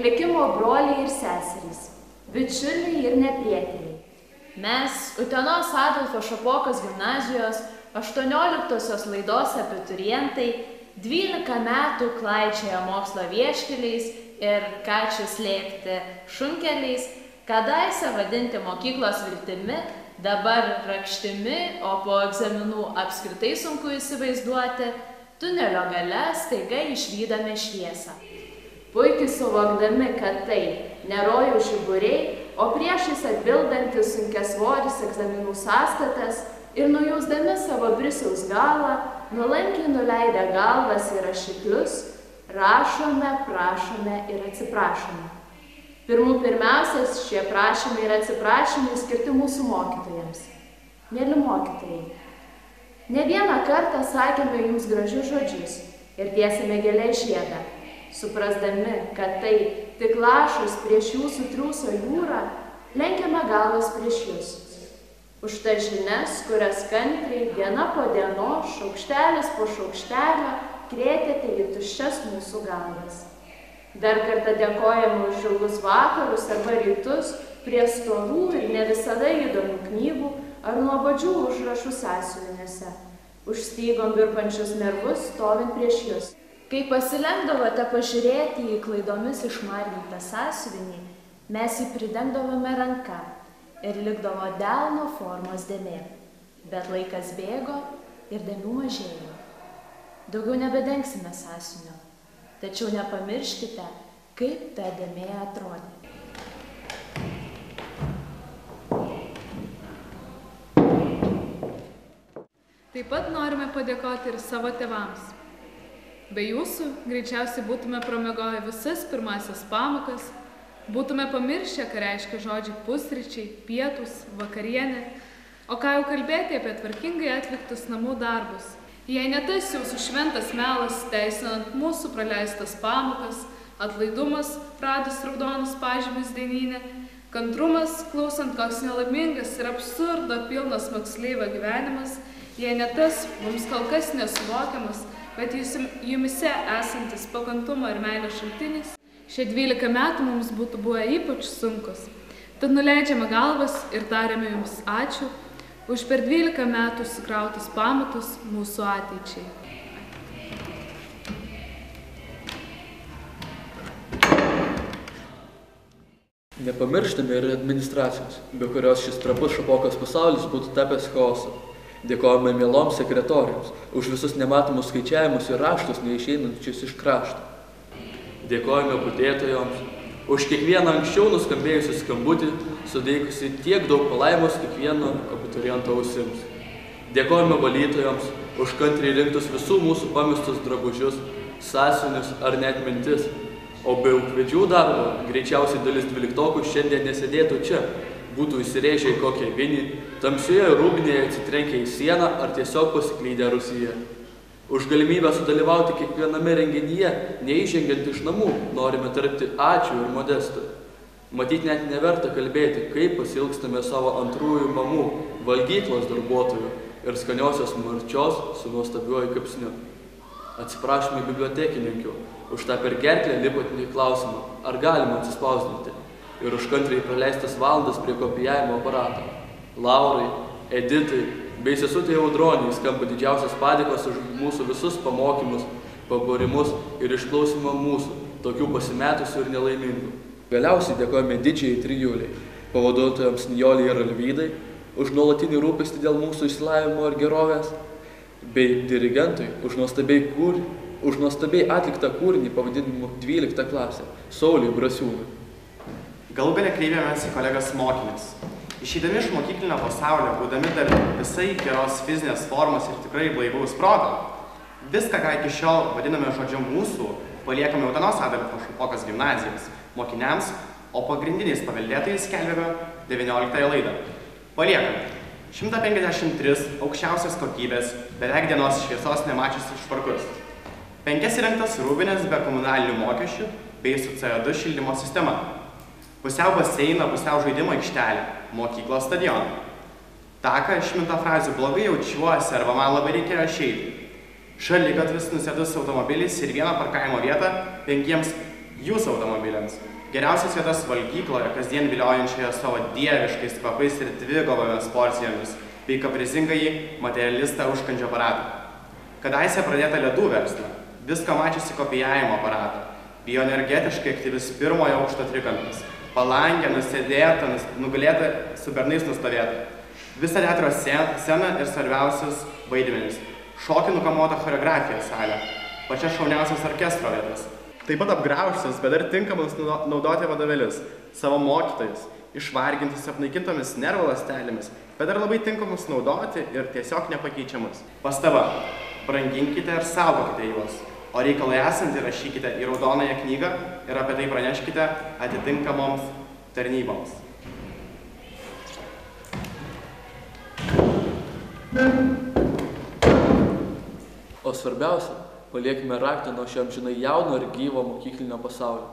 likimo broliai ir seserys, bičiuliai ir neprieteliai. Mes, Utenos Adolfo Šapokos gimnazijos 18-osios laidos abiturientai, 12 metų klaidžioja mokslo vieškeliais ir, ką čia slėpti, šunkeliais, kadaise vadinti mokyklos viltimi, dabar rakštimi, o po egzaminų apskritai sunku įsivaizduoti, tunelio gale staiga išvydame šviesą. Puikiai suvokdami, kad tai ne rojaus žiburiai, o priešais atbildantis sunkiasvoris egzaminų sąstatas ir nujausdami savo brisiaus galą, nuolankiai nuleidę galvas į rašiklius, rašome, prašome ir atsiprašome. Pirmiausias šie prašymai ir atsiprašymai skirti mūsų mokytojams. Mėly mokytojai, ne vieną kartą sakėme jums gražius žodžius ir tiesėme gėlę žiedą, suprasdami, kad tai tik lašas prieš jūsų triūso jūrą, lenkiame galvas prieš jūs. Už tas žinias, kurias kantriai diena po dienos, šaukštelis po šaukštelio, krėtėte į tuščias mūsų galvas. Dar kartą dėkojame už ilgus vakarus arba rytus prie storų ir ne visada įdomių knygų ar nuobodžių užrašų sąsiuvinėse, už stygom virpančius nervus stovint prieš jus. Kai pasilenkdavote pažiūrėti į klaidomis išmargintą sąsiuvinį, mes jį pridengdavome ranka ir likdavo delno formos dėmė. Bet laikas bėgo ir dėmių mažėjo. Daugiau nebedengsime sąsiuvinio. Tačiau nepamirškite, kaip ta dėmė atrodė. Taip pat norime padėkoti ir savo tėvams. Be jūsų greičiausiai būtume pramiegoję visas pirmasias pamokas, būtume pamiršę, ką reiškia žodžiai pusryčiai, pietus, vakarienė, o ką jau kalbėti apie tvarkingai atliktus namų darbus. Jei ne tas jūsų šventas melas, teisinant mūsų praleistas pamokas, atlaidumas, radus raudonus pažymius dienynę, kantrumas, klausant koks nelaimingas ir absurdo pilnas moksleivio gyvenimas, jei ne tas mums kol kas nesuvokiamas, bet jumise esantis pakantumo ir meilės šaltinis, šie 12 metų mums būtų buvę ypač sunkus. Tad nuleidžiame galvas ir tariame jums ačiū už per 12 metų sukrautus pamatus mūsų ateičiai. Nepamirštame ir administracijos, be kurios šis trapus Šapokos pasaulis būtų tapęs chaosu. Dėkojame mieloms sekretorijoms už visus nematomus skaičiavimus ir raštus neišeinančius iš krašto. Dėkojame budėtojoms už kiekvieną anksčiau nuskambėjusią skambutį, suteikusi tiek daug palaimos kiekvieno abituriento ausims. Dėkojame valytojoms už kantriai rinktus visų mūsų pamestus drabužius, sąsiuvinius ar net mintis. O be ūkvedžių darbo greičiausiai dalis 12-okų šiandien nesėdėtų čia, būtų įsirėžę į kokią vinį, tamsioje rūbinėje atsitrenkę į sieną ar tiesiog pasiklydę Rusiją. Už galimybę sudalyvauti kiekviename renginyje, neįžengiant iš namų, norime tarpti ačiū ir modestui. Matyt, net neverta kalbėti, kaip pasilgstame savo antrųjų mamų, valgyklos darbuotojų ir skaniosios marčios su nuostabiuoju kapsniu. Atsiprašome bibliotekininkių už tą per gerklę lipantį klausimą, ar galima atsispausdinti, ir už kantriai praleistas valandas prie kopijavimo aparato. Laurai, Editai bei sesutė Audroniai skamba didžiausias padėkos už mūsų visus pamokymus, pabarimus ir išklausimą mūsų, tokių pasimetusių ir nelaimingų. Galiausiai dėkojame didžiai trijuliai, pavaduotojams Nijoliai ir Alvydai, už nuolatinį rūpestį dėl mūsų išsilavinimo ir gerovės, bei dirigentui už nuostabiai atliktą kūrinį pavadinimu 12 klasė, Sauliui Brasiūnui. Galų gale kreipėmės į kolegas mokinės. Išeidami iš mokyklinio pasaulio, būdami dar visai geros fizinės formos ir tikrai blaivaus proto, viską, ką iki šiol vadiname žodžiu mūsų, paliekame Utenos Adolfo Šapokos gimnazijos mokiniams, o pagrindiniais paveldėtojais skelbėme 19-ąją laidą. Paliekame 153 aukščiausios kokybės, beveik dienos šviesos nemačiusius švarkus, 5 įrengtas rūbinės be komunalinių mokesčių bei su CO2 šildymo sistema, pusiau baseiną, pusiau žaidimo aikštelę, mokyklos stadioną. Taką išminta frazių blogai jaučiuosi arba man labai reikėjo išeiti. Šaligatvis nusėdus automobilis ir vieną parkavimo vietą 5 Jūsų automobiliams. Geriausias vietas valgykloje, kasdien viliojančioje savo dieviškais kvapais ir dvigubomis porcijomis, bei kaprizingai materialistą užkandžio aparatą. Kadaise pradėta ledų verslą, viską mačiusi kopijavimo aparatą, bioenergetiškai aktyvis pirmojo aukšto trikampis, palangė, nusėdėta, nugalėta, su bernais nustovėta. Visą teatro sceną ir svarbiausius vaidmenis. Šokį nukamuota choreografija salė, pačias šauniausias orkestro vietas. Taip pat apgraužtas, bet dar tinkamas naudoti vadovėlius, savo mokytojus, išvargintus apnaikintomis nervų ląstelėmis, bet dar labai tinkamus naudoti ir tiesiog nepakeičiamus. Pastaba. Branginkite ir saugokite juos, o reikalai esant įrašykite į raudonąją knygą ir apie tai praneškite atitinkamoms tarnyboms. O svarbiausia, paliekime raktą nuo šio amžinai jauno ir gyvo mokyklinio pasaulio.